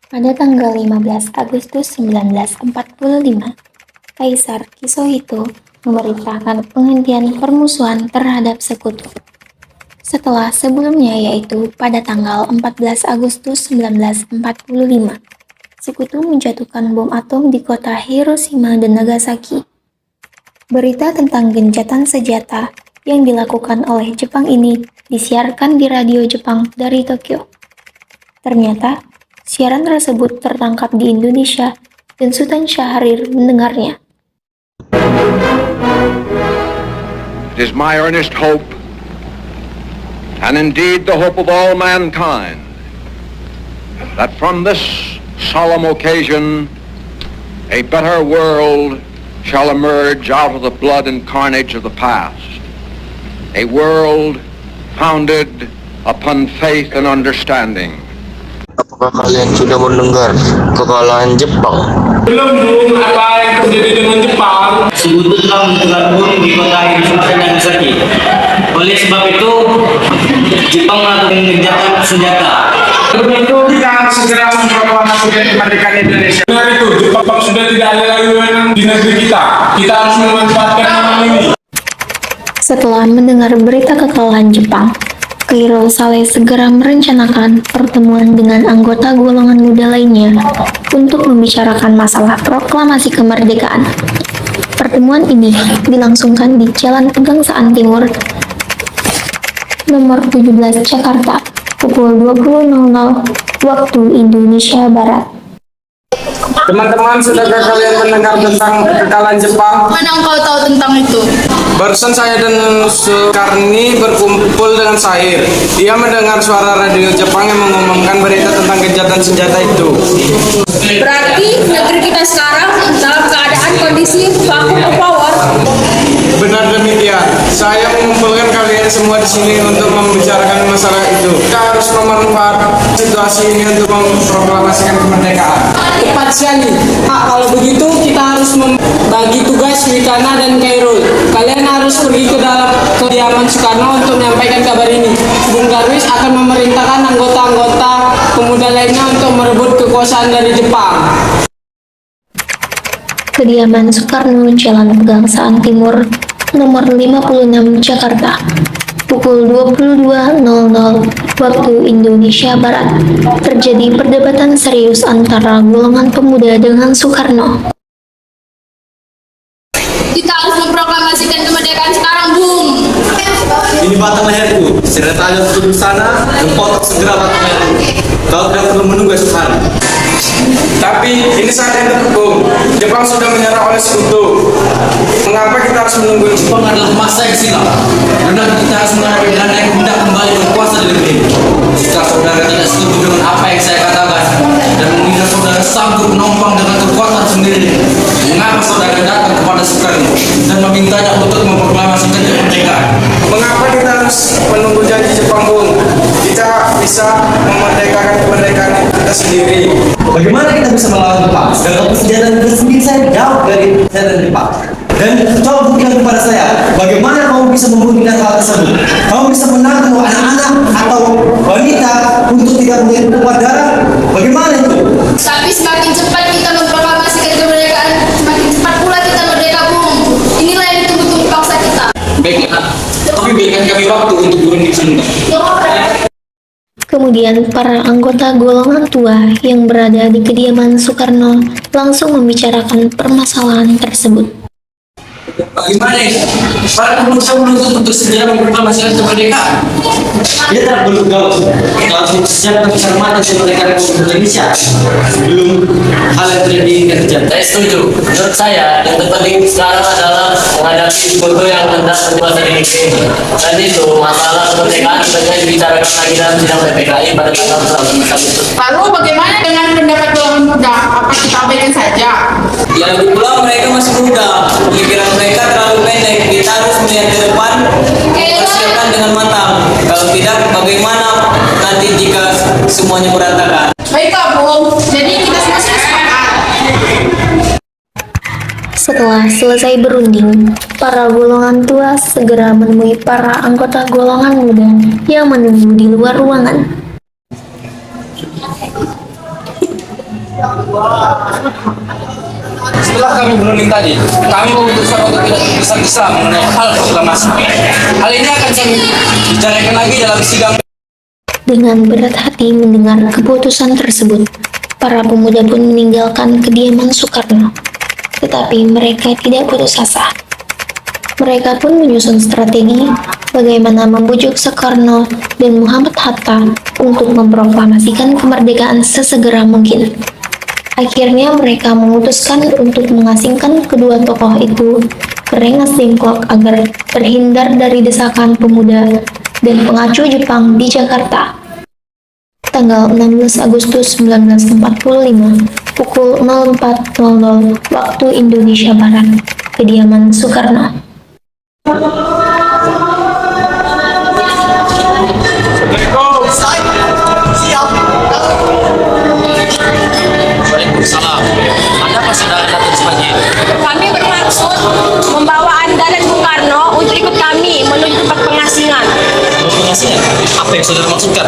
Pada tanggal 15 Agustus 1945, Kaisar Hirohito memerintahkan penghentian permusuhan terhadap sekutu. Setelah sebelumnya yaitu pada tanggal 14 Agustus 1945, sekutu menjatuhkan bom atom di kota Hiroshima dan Nagasaki. Berita tentang gencatan senjata yang dilakukan oleh Jepang ini disiarkan di radio Jepang dari Tokyo. Ternyata, siaran tersebut tertangkap di Indonesia dan Sultan Syahrir mendengarnya. It is my earnest hope, and indeed the hope of all mankind, that from this solemn occasion a better world shall emerge out of the blood and carnage of the past, a world founded upon faith and understanding. Apakah kalian sudah mendengar kekalahan Jepang? Belum, Bung. Apa yang terjadi dengan Jepang? Sekutu telah mencegat bom di kota Hiroshima dan Nagasaki. Oleh sebab itu, Jepang melakukan gencatan senjata. Untuk itu, kita harus segera memproklamasikan kemerdekaan Indonesia. Benar itu, Jepang sudah tidak ada lagi wewenang di negeri kita. Kita harus memanfaatkan momen ini. Setelah mendengar berita kekalahan Jepang, Kairo Saleh segera merencanakan pertemuan dengan anggota golongan muda lainnya untuk membicarakan masalah proklamasi kemerdekaan. Pertemuan ini dilangsungkan di Jalan Pegangsaan Timur, nomor 17 Jakarta, pukul 20.00 waktu Indonesia Barat. Teman-teman, sudahkah kalian mendengar tentang kekalahan Jepang? Mana engkau tahu tentang itu? Barusan saya dan Sukarni berkumpul dengan Sahir. Ia mendengar suara radio Jepang yang mengumumkan berita tentang gencatan senjata itu. Berarti negeri kita sekarang dalam keadaan kondisi vacuum of power. Benar demikian. Saya mengumpulkan kalian semua di sini untuk membicarakan masalah itu. Kita harus memanfaatkan situasi ini untuk memproklamasikan kemerdekaan. Tepat sekali. Kalau begitu kita harus membagi tugas Wikana dan Kairul. Kalian harus pergi ke dalam kediaman Soekarno untuk menyampaikan kabar ini. Bung Darwis akan memerintahkan anggota-anggota pemuda lainnya untuk merebut kekuasaan dari Jepang. Kediaman Soekarno, Jalan Pegangsaan Timur, nomor 56 Jakarta, pukul 22.00 waktu Indonesia Barat. Terjadi perdebatan serius antara golongan pemuda dengan Soekarno. Kita harus memproklamasikan kemerdekaan sekarang, Bung. Ini batang leherku. Segera tali untuk sana dan potong segera batang leherku. Kau tidak perlu menunggu esok hari. Tapi ini saat yang tepat, Bung. Jepang sudah menyerah oleh sekutu. Mengapa kita harus menunggu? Jepang adalah masa yang silam. Karena kita harus menghadapi Belanda yang hendak kembali berkuasa di negeri. Jika saudara tidak setuju dengan apa yang saya katakan dan mengira saudara sanggup menopang dengan kekuatan sendiri, mengapa saudara datang kepada Soekarno dan memintanya untuk memproklamasikan kemerdekaan? Mengapa kita harus menunggu janji Jepang, Bung? Kita bisa memerdekakan kemerdekaan kita sendiri. Bagaimana kita bisa melawan Jepang? Sedangkan persenjataan negeri sendiri saya jauh dari Jepang. Dan coba buktikan kepada saya, bagaimana kamu bisa membuktikan hal tersebut? Kamu bisa menangkap anak-anak atau wanita untuk tidak menjadi tumpah darah? Bagaimana itu? Tapi semakin cepat kita memproklamasikan kemerdekaan, semakin cepat pula kita merdeka, Bung. Inilah yang ditunggu-tunggu bangsa kita. Baiklah, tapi berikan kami waktu untuk turun di sini. Kemudian para anggota golongan tua yang berada di kediaman Soekarno langsung membicarakan permasalahan tersebut. Bagaimana ini? Para pengusaha menuntut untuk segera memproklamasikan kemerdekaan. Dia tak perlu gaul. Kalau siapkan keselamatan kemerdekaan Republik Indonesia sebelum hal yang tidak diinginkan terjadi. Saya setuju. Menurut saya, yang terpenting sekarang adalah menghadapi foto yang hendak berkuasa di negeri ini. Dan itu masalah kemerdekaan sebenarnya dibicarakan lagi dalam sidang PPKI pada tanggal 19 Agustus. Lalu bagaimana dengan pendapat golongan muda? Apa kita abaikan saja? Yang pula mereka masih muda, pemikiran mereka terlalu pendek. Kita harus melihat ke depan, mempersiapkan dengan matang. Kalau tidak, bagaimana nanti jika semuanya berantakan? Baiklah, Bung. Jadi kita semua sudah sepakat. Setelah selesai berunding, para golongan tua segera menemui para anggota golongan muda yang menunggu di luar ruangan. Setelah kami berunding tadi, kami memutuskan untuk tidak tergesa-gesa mengenai hal proklamasi. Hal ini akan kami bicarakan lagi dalam sidang. Dengan berat hati mendengar keputusan tersebut, para pemuda pun meninggalkan kediaman Soekarno. Tetapi mereka tidak putus asa. Mereka pun menyusun strategi bagaimana membujuk Soekarno dan Muhammad Hatta untuk memproklamasikan kemerdekaan sesegera mungkin. Akhirnya mereka memutuskan untuk mengasingkan kedua tokoh itu ke Rengas Dengklok agar terhindar dari desakan pemuda dan pengacu Jepang di Jakarta. Tanggal 16 Agustus 1945, pukul 04.00 waktu Indonesia Barat, kediaman Soekarno. Waalaikumsalam. Ada apa saudara datang sepagi? Kami bermaksud membawa Anda dan Bung Karno untuk ikut kami menuju tempat pengasingan. Pengasingan? Apa yang saudara maksudkan?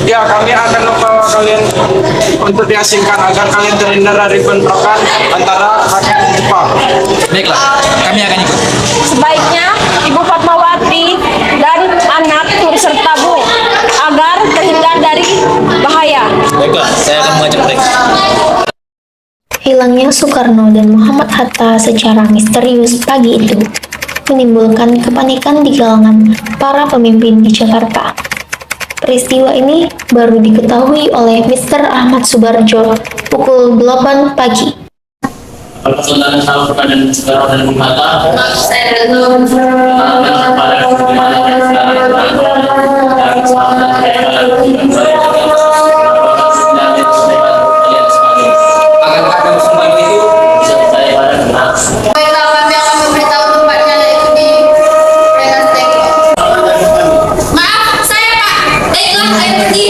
Ya, kami akan membawa kalian untuk diasingkan agar kalian terhindar dari bentrokan antara rakyat dan Jepang. Baiklah, kami akan ikut. Sebaiknya Ibu Fatmawati dan anak turut serta Bung agar terhindar dari bahaya. Baiklah, saya akan mengajak mereka. Hilangnya Soekarno dan Muhammad Hatta secara misterius pagi itu menimbulkan kepanikan di kalangan para pemimpin di Jakarta. Peristiwa ini baru diketahui oleh Mr. Ahmad Subarjo pukul 8 pagi. Kalau saudara tahu keadaan Soekarno dan Bung Hatta, Saya belum Akankah kamu semua itu? bisa percaya pada benar. Baiklah, kami akan memberitahu tempatnya yaitu di Rengas Dengklok. Maaf, saya Pak. Baiklah, ayo pergi.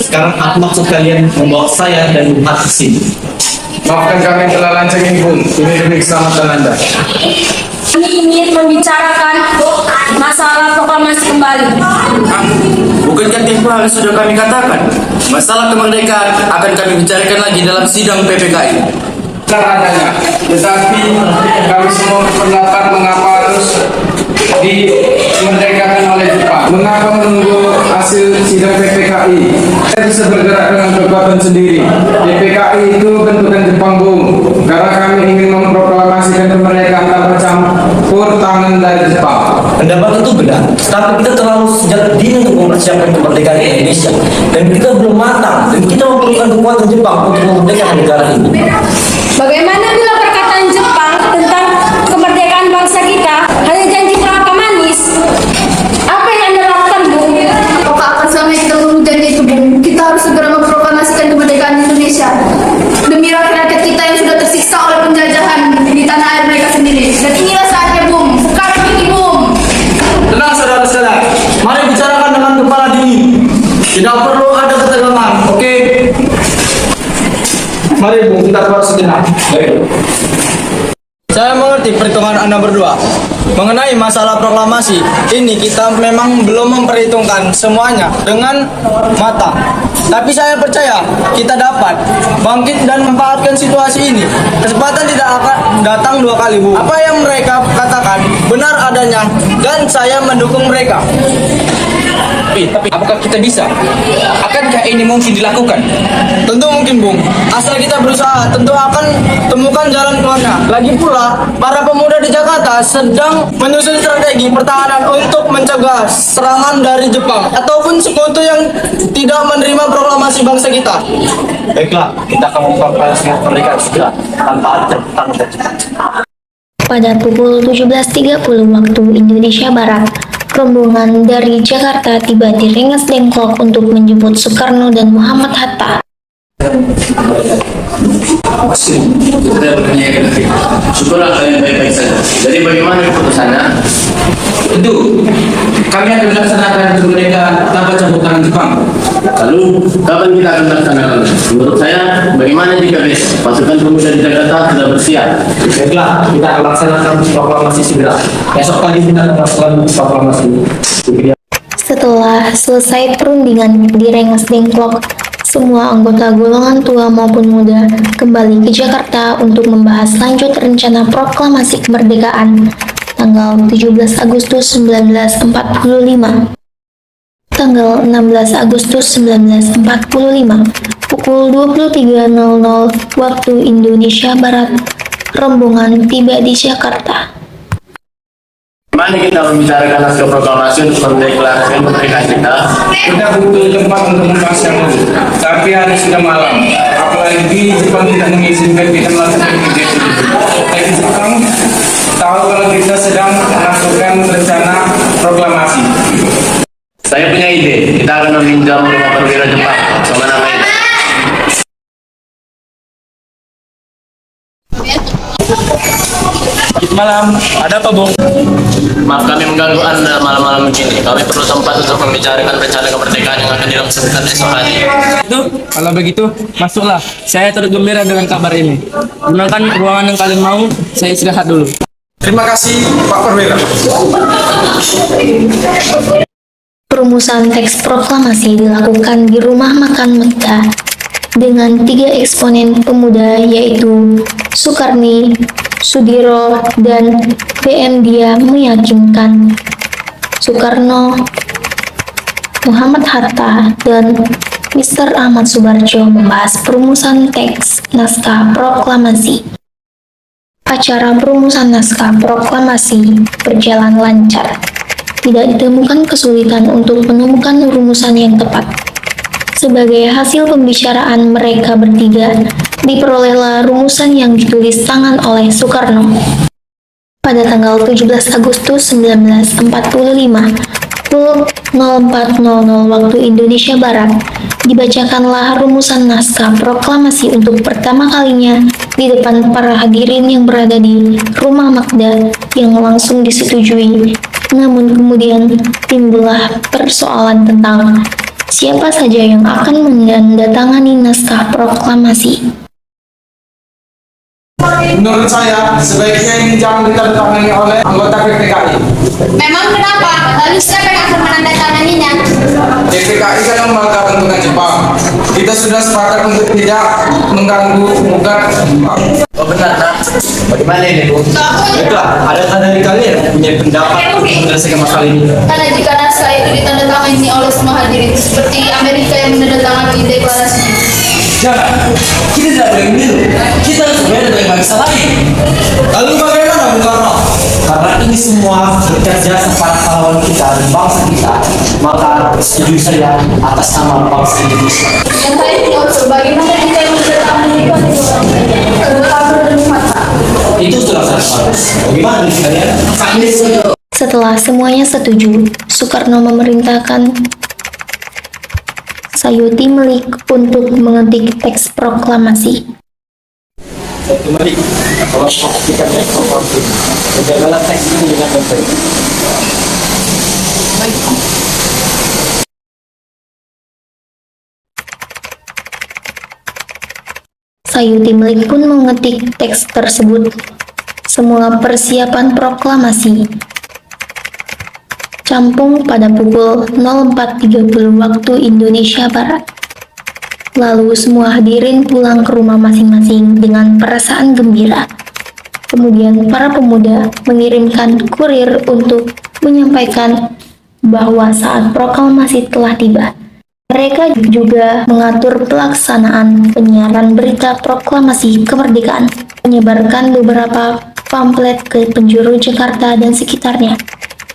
Sekarang apa maksud kalian membawa saya dan Bung Hatta ke sini? Maafkan kami telah lancang Bung. Ini demi keselamatan Anda. Kami ingin membicarakan masalah proklamasi kembali. Bukankah tempo hari sudah kami katakan? Masalah kemerdekaan akan kami bicarakan lagi dalam sidang PPKI. Benar adanya, tetapi kami semua berpendapat mengapa harus dimerdekakan oleh Jepang. Mengapa menunggu hasil sidang PPKI? Saya bisa bergerak dengan kekuatan sendiri. PPKI itu bentukan Jepang, Bung. Karena kami ingin memproklamasikan kemerdekaan tanpa campur tangan dari Jepang. Pendapat itu benar, tapi kita terlalu sejak dini untuk mempersiapkan kemerdekaan Indonesia, dan kita belum matang, dan kita memerlukan kekuatan Jepang untuk memerdekakan negara ini. Bagaimana bila perkataan Jepang tentang kemerdekaan bangsa kita hanya janji belaka manis? Apa yang Anda lakukan, Bung? Apakah akan selama kita menunggu janji itu, Bung? Kita harus segera memproklamasikan kemerdekaan Indonesia demi rakyat kita yang sudah tersiksa oleh penjajahan di tanah air mereka sendiri. Dan inilah saatnya, Bung. Sekarang ini, Bung. Tenang saudara-saudara, mari bicarakan dengan kepala dingin. Tidak perlu ada ketegangan, oke? Mari Bung, kita keluar sejenak. Saya mengerti perhitungan Anda berdua. Mengenai masalah proklamasi, ini kita memang belum memperhitungkan semuanya dengan matang. Tapi saya percaya kita dapat bangkit dan memanfaatkan situasi ini. Kesempatan tidak akan datang dua kali, Bu. Apa yang mereka katakan benar adanya dan saya mendukung mereka. Tapi apakah kita bisa? Akankah ini mungkin dilakukan? Tentu mungkin, Bung. Asal kita berusaha, tentu akan temukan jalan keluarnya. Lagi pula, para pemuda di Jakarta sedang menyusun strategi pertahanan untuk mencegah serangan dari Jepang ataupun sekutu yang tidak menerima proklamasi bangsa kita. Baiklah, kita akan memproklamasikan kemerdekaan segera tanpa ada tentang Jepang. Pada pukul 17.30 waktu Indonesia Barat, rombongan dari Jakarta tiba di Rengas Dengklok untuk menjemput Soekarno dan Muhammad Hatta. Syukurlah kalian baik-baik saja. Jadi bagaimana keputusannya? Tentu, kami akan melaksanakan kemerdekaan tanpa campur tangan Jepang. Lalu kapan kita akan melaksanakan? Menurut saya, bagaimana jika besok pasukan pemuda di Jakarta sudah bersiap? Baiklah, kita akan laksanakan proklamasi segera. Besok pagi kita akan melaksanakan proklamasi. Setelah selesai perundingan di Rengas Dengklok, semua anggota golongan tua maupun muda kembali ke Jakarta untuk membahas lanjut rencana proklamasi kemerdekaan tanggal 17 Agustus 1945. Tanggal 16 Agustus 1945, pukul 23.00 waktu Indonesia Barat, rombongan tiba di Jakarta. Mari kita membicarakan naskah proklamasi untuk mendeklarasikan kemerdekaan kita. Kita butuh tempat untuk membahas yang dulu, tapi hari sudah malam. Apalagi Jepang tidak mengizinkan kita melakukan kegiatan itu. Tapi Jepang tahu kalau kita sedang melakukan rencana proklamasi. Saya punya ide, kita akan meminjam rumah perwira Jepang. Kemana main? Malam, ada apa, Bung? Maaf kami mengganggu Anda malam-malam begini. Kami perlu tempat untuk membicarakan rencana kemerdekaan yang akan dilaksanakan esok hari. Kalau begitu, masuklah. Saya turut gembira dengan kabar ini. Gunakan ruangan yang kalian mau, saya istirahat dulu. Terima kasih Pak Perwira. Perumusan teks proklamasi dilakukan di Rumah Makan Mekah dengan 3 eksponen pemuda yaitu Sukarni, Sudiro, dan PM Dia meyakinkan Soekarno, Muhammad Hatta, dan Mr. Ahmad Subarjo membahas perumusan teks naskah proklamasi. Acara perumusan naskah proklamasi berjalan lancar. Tidak ditemukan kesulitan untuk menemukan rumusan yang tepat. Sebagai hasil pembicaraan mereka bertiga, diperolehlah rumusan yang ditulis tangan oleh Soekarno. Pada tanggal 17 Agustus 1945, pukul 04.00 waktu Indonesia Barat, dibacakanlah rumusan naskah proklamasi untuk pertama kalinya di depan para hadirin yang berada di Rumah Makda yang langsung disetujui. Namun kemudian timbullah persoalan tentang siapa saja yang akan menandatangani naskah proklamasi. Menurut saya, sebaiknya ini jangan ditandatangani oleh anggota PPKI. Memang kenapa? Lalu siapa yang akan menandatanganinya? PPKI kan lembaga bentukan Jepang. Kita sudah sepakat untuk tidak mengganggu gugat Jepang. Oh benar, nak. Bagaimana ini, Bu? Baiklah, adakah dari kalian yang punya pendapat untuk menyelesaikan masalah ini? Karena jika naskah itu ditandatangani oleh semua hadirin, seperti Amerika yang menandatangani deklarasi. Jangan, kita tidak boleh meniru. Kita harus berbeda dari bangsa lain. Lalu bagaimana, Bung Karno? Karena ini semua bekerja sepakat pahlawan kita dan bangsa kita, maka setuju saya atas nama bangsa Indonesia. Yang lain tidak bagaimana jika yang menandatangani itu Itu sudah sangat bagus. Bagaimana dengan kalian? Kami setuju. Setelah semuanya setuju, Soekarno memerintahkan Sayuti Melik untuk mengetik teks proklamasi. Kembali, kalau kita naik proklamasi, jagalah teks ini dengan baik. Sayuti Melik pun mengetik teks tersebut. Semua persiapan proklamasi campung pada pukul 04.30 waktu Indonesia Barat. Lalu semua hadirin pulang ke rumah masing-masing dengan perasaan gembira. Kemudian para pemuda mengirimkan kurir untuk menyampaikan bahwa saat proklamasi telah tiba. Mereka juga mengatur pelaksanaan penyiaran berita proklamasi kemerdekaan, menyebarkan beberapa pamflet ke penjuru Jakarta dan sekitarnya.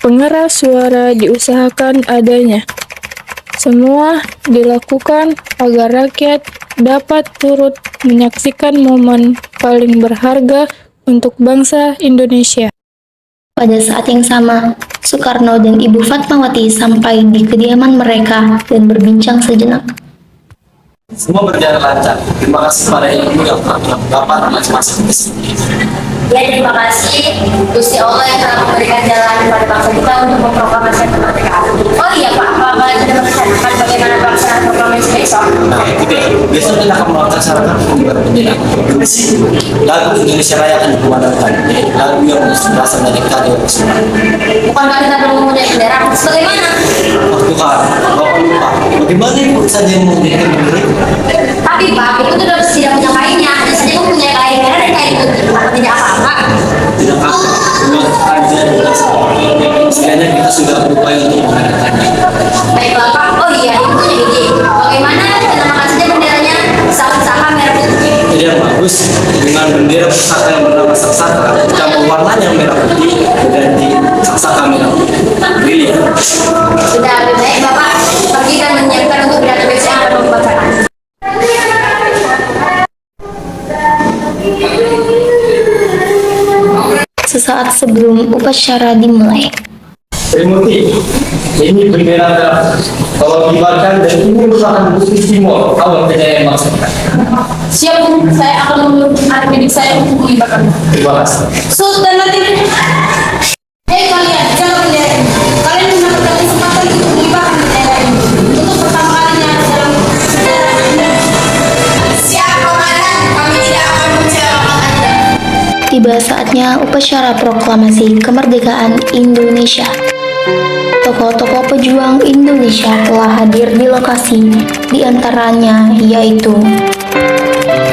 Pengeras suara diusahakan adanya. Semua dilakukan agar rakyat dapat turut menyaksikan momen paling berharga untuk bangsa Indonesia. Pada saat yang sama, Soekarno dan Ibu Fatmawati sampai di kediaman mereka dan berbincang sejenak. Semua berjalan lancar. Terima kasih pada ibu yang telah melakukan masing-masing misi. Ya, terima kasih Gusti Allah yang telah memberikan jalan kepada bangsa kita untuk memproklamasikan kemerdekaan. Oh iya Pak, Bapak sudah merencanakan bagaimana pelaksanaan proklamasi Nah, gitu ya. Besok kita akan melaksanakan pengibaran bendera. Lagu Indonesia Raya akan dikumandangkan. Lagu yang berasal dari KD Semua. Bukankah kita perlu mempunyai bendera? Bagaimana? Waktu kan, Bapak lupa. Bagaimana ibu saja yang memberikan bendera? Tapi Pak, itu tidak punya kainnya. Hanya saja mempunyai kain merah dan kain putih. Apa tidak apa-apa? Tidak apa-apa. Buat aja dengan sekalian kita sudah berupaya untuk mengadakannya. Baiklah Pak. Oh iya, itu punya ide. Bagaimana kita namakan saja benderanya Saksaka merah putih? Jadi yang bagus dengan bendera pusaka yang bernama Saksaka, campur warnanya merah putih berganti Saksaka merah putih. Brilian. Sudah lebih baik Bapak pergi dan menyiapkan untuk pidato besok yang akan membacakan. Sesaat sebelum upacara dimulai. Trimurti, ini bendera kalau dibacakan dan ini merupakan bukti simbol awal kejayaan bangsa kita. Siap, Bu. Saya akan menurut adik saya untuk mengibarkan. Terima kasih. Sultan Latif. Kalian, jaga bendera ini. Kalian mendapatkan kesempatan untuk mengibarkan bendera ini. Untuk pertama kalinya dalam sejarah Anda. Siap, Komandan. Kami tidak akan mengecewakan Anda. Tiba saatnya upacara proklamasi kemerdekaan Indonesia. Tokoh-tokoh pejuang Indonesia telah hadir di lokasi, di antaranya yaitu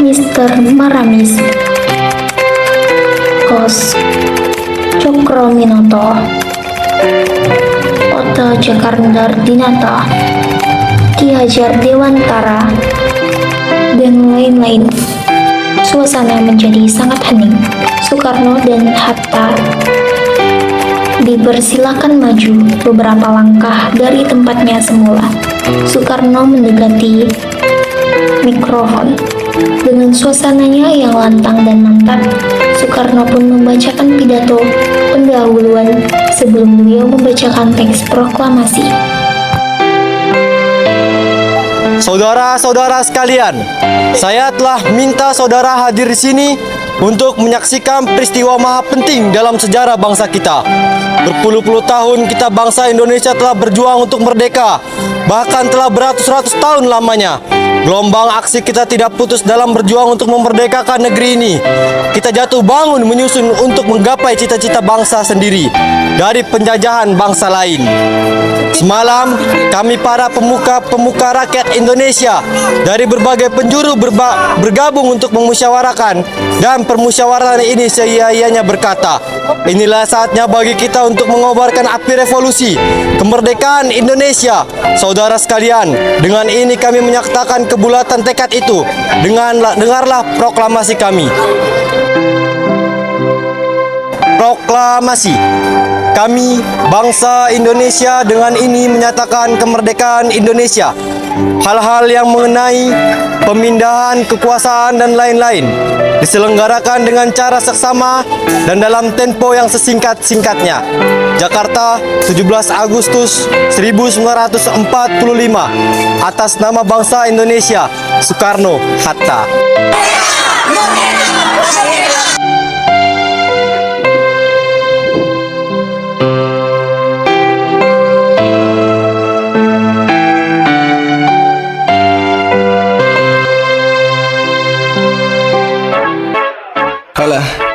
Mr. Maramis, Kos Cokroaminoto, Oto Djakarndardinata, Ki Hajar Dewantara, dan lain-lain. Suasana menjadi sangat hening. Soekarno dan Hatta dipersilakan maju beberapa langkah dari tempatnya semula. Soekarno mendekati mikrofon. Dengan suasananya yang lantang dan mantap, Soekarno pun membacakan pidato pendahuluan sebelum beliau membacakan teks proklamasi. Saudara-saudara sekalian, saya telah minta saudara hadir di sini untuk menyaksikan peristiwa maha penting dalam sejarah bangsa kita. Berpuluh-puluh tahun kita bangsa Indonesia telah berjuang untuk merdeka, bahkan telah beratus-ratus tahun lamanya. Gelombang aksi kita tidak putus dalam berjuang untuk memerdekakan negeri ini. Kita jatuh bangun menyusun untuk menggapai cita-cita bangsa sendiri dari penjajahan bangsa lain. Semalam, kami para pemuka rakyat Indonesia dari berbagai penjuru bergabung untuk memusyawarahkan, dan permusyawaratan ini seia-ianya berkata, inilah saatnya bagi kita untuk mengobarkan api revolusi, kemerdekaan Indonesia. Saudara sekalian, dengan ini kami menyatakan kebulatan tekad itu. Dengarlah proklamasi kami. Proklamasi. Kami, bangsa Indonesia, dengan ini menyatakan kemerdekaan Indonesia. Hal-hal yang mengenai pemindahan kekuasaan dan lain-lain diselenggarakan dengan cara seksama dan dalam tempo yang sesingkat-singkatnya. Jakarta, 17 Agustus 1945. Atas nama bangsa Indonesia, Soekarno Hatta.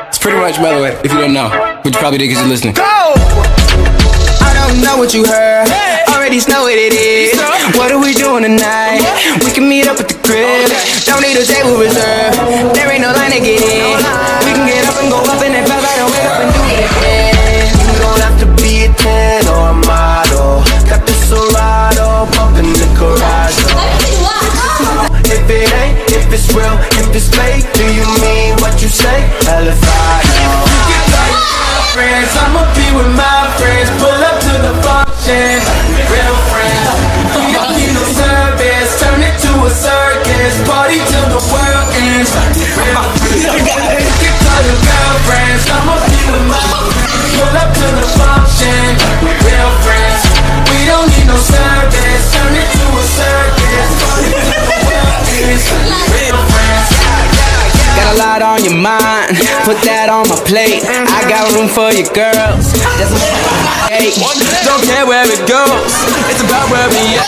It's pretty much Mellow, if you don't know, but you probably did because you're listening. Go! I don't know what you heard, already know what it is. What are we doing tonight? We can meet up at the crib, don't need a table reserved. There ain't no line to get in. We can get up and go up in that vibe, I don't wake up and do it again. You don't have to be a 10 or a model. Got the Serato pumping the garage. If it ain't, if it's real, if it's fake, do you mean what you say? Hell if I know. Friends, I'ma be with my friends. Pull up to the function, real friends. We don't need no service, turn it to a circus. Party till the world ends. Real friends. You can call your girlfriends. I'ma be with my friends. Pull up to the function, real friends. We don't need no service, turn it to a circus. Party till the world ends. Real friends. Got a lot on your mind. put that on my plate. I got room for your girls. Hey, don't care where it goes. It's about where we at.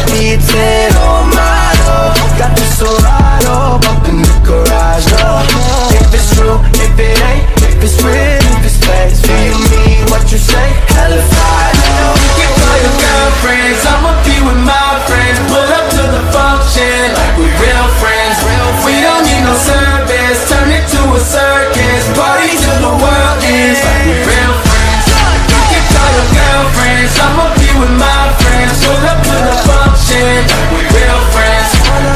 Dietero malo, got the Serato up in the garage. If it's true, if it ain't, if it's real, if it's fake, do you mean what you say? Hell if I know. You can call your girlfriends, I'ma be with my friends. Pull up to the function like we real friends. We don't need no service, turn it to a circus. Party till the world ends like we real friends. You can call your girlfriends, I'ma be with my friends. Pull up to the function like we real friends.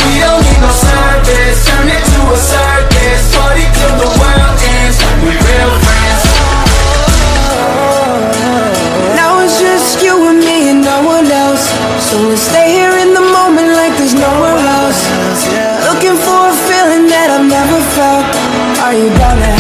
We don't need no service, turn it to a circus. Party till the world ends like we real friends. Now it's just you and me and no one else. So let's stay here in the moment like there's nowhere else. Looking for a feeling that I've never felt. Are you down to